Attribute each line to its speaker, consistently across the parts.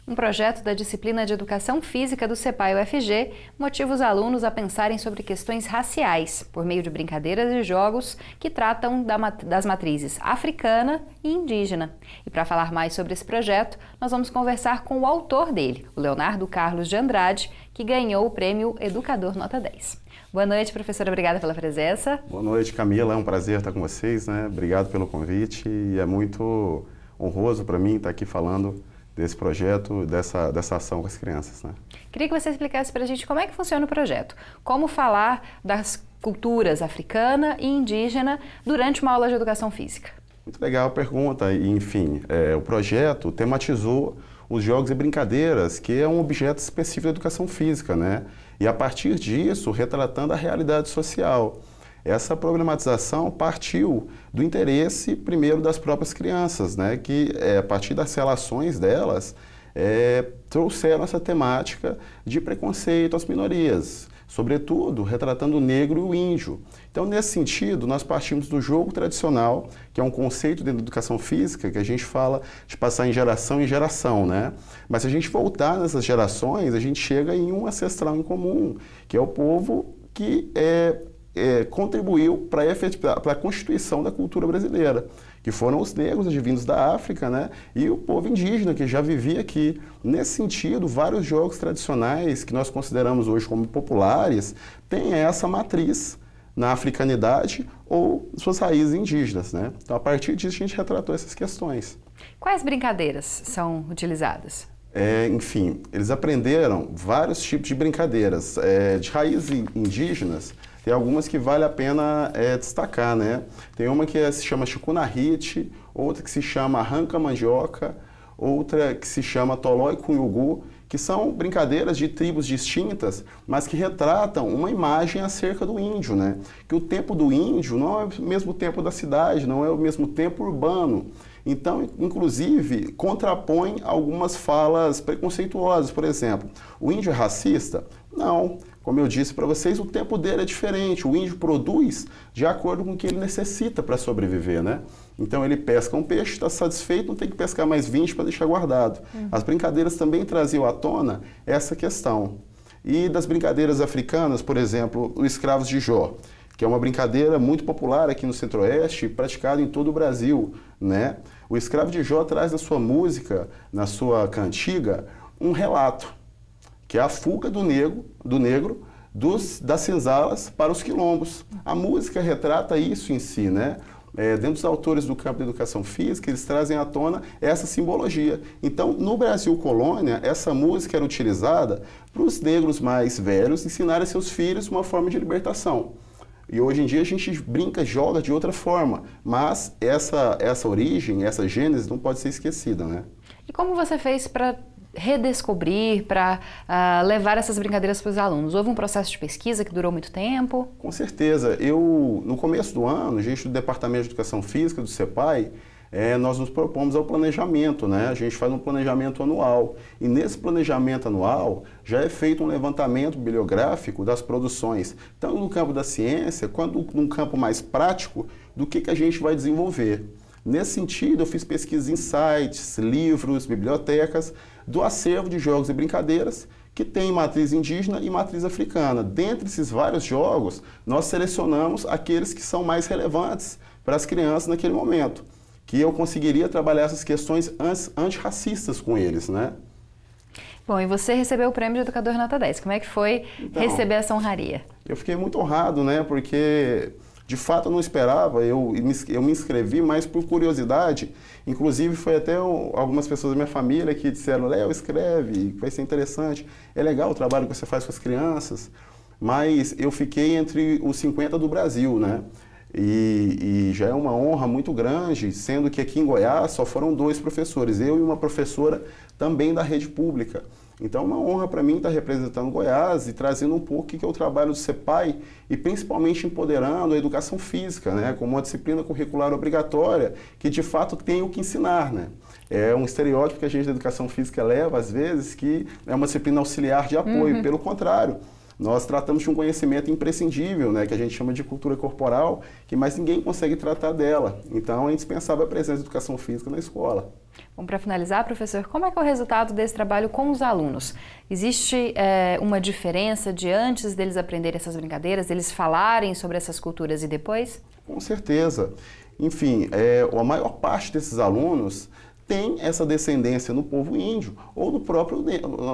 Speaker 1: Um projeto da disciplina de Educação Física do CEPAI-UFG motiva os alunos a pensarem sobre questões raciais, por meio de brincadeiras e jogos que tratam das matrizes africana e indígena. E para falar mais sobre esse projeto, nós vamos conversar com o autor dele, o Leonardo Carlos de Andrade, que ganhou o prêmio Educador Nota 10. Boa noite, professora. Obrigada pela presença.
Speaker 2: Boa noite, Camila. É um prazer estar com vocês, né? Obrigado pelo convite e é muito honroso para mim estar aqui falando desse projeto, dessa ação com as crianças, né?
Speaker 1: Queria que você explicasse para a gente como é que funciona o projeto. Como falar das culturas africana e indígena durante uma aula de educação física.
Speaker 2: Muito legal a pergunta. E, enfim, o projeto tematizou os jogos e brincadeiras, que é um objeto específico da educação física, né? E a partir disso, retratando a realidade social. Essa problematização partiu do interesse, primeiro, das próprias crianças, né? Que, a partir das relações delas, trouxeram essa temática de preconceito às minorias, sobretudo retratando o negro e o índio. Então, nesse sentido, nós partimos do jogo tradicional, que é um conceito dentro da educação física, que a gente fala de passar em geração, né? Mas se a gente voltar nessas gerações, a gente chega em um ancestral em comum, que é o povo que contribuiu para a constituição da cultura brasileira, que foram os negros advindos da África, né, e o povo indígena que já vivia aqui. Nesse sentido, vários jogos tradicionais que nós consideramos hoje como populares têm essa matriz na africanidade ou suas raízes indígenas, né? Então, a partir disso, a gente retratou essas questões.
Speaker 1: Quais brincadeiras são utilizadas?
Speaker 2: Enfim, eles aprenderam vários tipos de brincadeiras. De raízes indígenas, tem algumas que vale a pena destacar, né? Tem uma que se chama Chucunahite, outra que se chama Arranca-Mandioca, outra que se chama Toló e Cunhugu, que são brincadeiras de tribos distintas, mas que retratam uma imagem acerca do índio, né? Que o tempo do índio não é o mesmo tempo da cidade, não é o mesmo tempo urbano. Então, inclusive, contrapõe algumas falas preconceituosas. Por exemplo, o índio é racista? Não. Como eu disse para vocês, o tempo dele é diferente. O índio produz de acordo com o que ele necessita para sobreviver, né? Então, ele pesca um peixe, está satisfeito, não tem que pescar mais 20 para deixar guardado. As brincadeiras também traziam à tona essa questão. E das brincadeiras africanas, por exemplo, os escravos de Jó, que é uma brincadeira muito popular aqui no Centro-Oeste, praticada em todo o Brasil, né? O escravo de Jó traz na sua música, na sua cantiga, um relato, que é a fuga do negro das senzalas para os quilombos. A música retrata isso em si, né? Dentro dos autores do campo da educação física, eles trazem à tona essa simbologia. Então, no Brasil colônia, essa música era utilizada para os negros mais velhos ensinarem a seus filhos uma forma de libertação. E hoje em dia a gente brinca, joga de outra forma, mas essa origem, essa gênese não pode ser esquecida, né? E
Speaker 1: como você fez para redescobrir, para levar essas brincadeiras para os alunos? Houve um processo de pesquisa que durou muito tempo?
Speaker 2: Com certeza. No começo do ano, a gente do Departamento de Educação Física do CEPAI, nós nos propomos ao planejamento, né? A gente faz um planejamento anual. E nesse planejamento anual já é feito um levantamento bibliográfico das produções, tanto no campo da ciência, quanto num campo mais prático, do que a gente vai desenvolver. Nesse sentido, eu fiz pesquisas em sites, livros, bibliotecas, do acervo de jogos e brincadeiras que tem matriz indígena e matriz africana. Dentre esses vários jogos, nós selecionamos aqueles que são mais relevantes para as crianças naquele momento, que eu conseguiria trabalhar essas questões antirracistas com eles, né?
Speaker 1: Bom, e você recebeu o prêmio de Educador Nota 10. Como é que foi receber essa honraria?
Speaker 2: Eu fiquei muito honrado, né? Porque, de fato, eu não esperava. Eu me inscrevi mais por curiosidade. Inclusive, foi até algumas pessoas da minha família que disseram: Léo, escreve, vai ser interessante. É legal o trabalho que você faz com as crianças. Mas eu fiquei entre os 50 do Brasil, né? E já é uma honra muito grande, sendo que aqui em Goiás só foram 2 professores, eu e uma professora também da rede pública. Então é uma honra para mim estar representando Goiás e trazendo um pouco o que é o trabalho do CEPAI e principalmente empoderando a educação física, né, como uma disciplina curricular obrigatória que de fato tem o que ensinar, né. É um estereótipo que a gente da educação física leva às vezes que é uma disciplina auxiliar de apoio, pelo contrário. Nós tratamos de um conhecimento imprescindível, né, que a gente chama de cultura corporal, que mais ninguém consegue tratar dela. Então, é indispensável a presença da educação física na escola.
Speaker 1: Bom, para finalizar, professor, como é que é o resultado desse trabalho com os alunos? Existe uma diferença de antes deles aprenderem essas brincadeiras, deles falarem sobre essas culturas e depois?
Speaker 2: Com certeza. Enfim, a maior parte desses alunos tem essa descendência no povo índio ou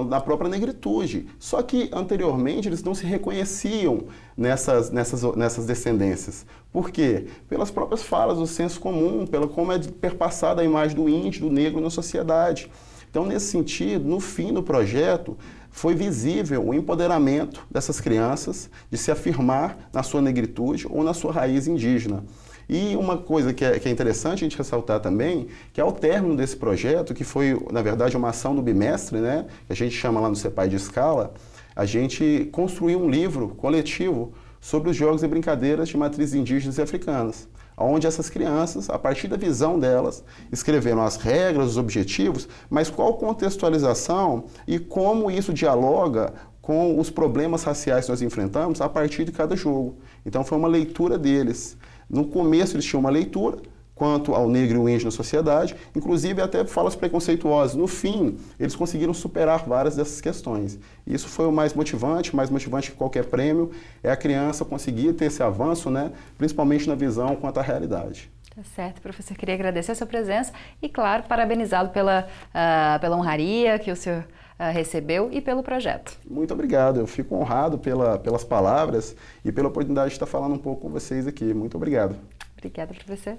Speaker 2: na própria negritude. Só que anteriormente eles não se reconheciam nessas descendências. Por quê? Pelas próprias falas do senso comum, pela como é perpassada a imagem do índio, do negro na sociedade. Então, nesse sentido, no fim do projeto, foi visível o empoderamento dessas crianças de se afirmar na sua negritude ou na sua raiz indígena. E uma coisa que é interessante a gente ressaltar também, que ao término desse projeto, que foi, na verdade, uma ação do bimestre, né, que a gente chama lá no CEPAI de escala, a gente construiu um livro coletivo sobre os jogos e brincadeiras de matrizes indígenas e africanas, onde essas crianças, a partir da visão delas, escreveram as regras, os objetivos, mas qual contextualização e como isso dialoga com os problemas raciais que nós enfrentamos a partir de cada jogo. Então foi uma leitura deles. No começo eles tinham uma leitura quanto ao negro e o índio na sociedade, inclusive até falas preconceituosas. No fim, eles conseguiram superar várias dessas questões. E isso foi o mais motivante que qualquer prêmio, é a criança conseguir ter esse avanço, né, principalmente na visão quanto à realidade.
Speaker 1: Tá certo, professor. Queria agradecer a sua presença e, claro, parabenizá-lo pela honraria que o senhor recebeu e pelo projeto.
Speaker 2: Muito obrigado. Eu fico honrado pelas palavras e pela oportunidade de estar falando um pouco com vocês aqui. Muito obrigado.
Speaker 1: Obrigada, professor.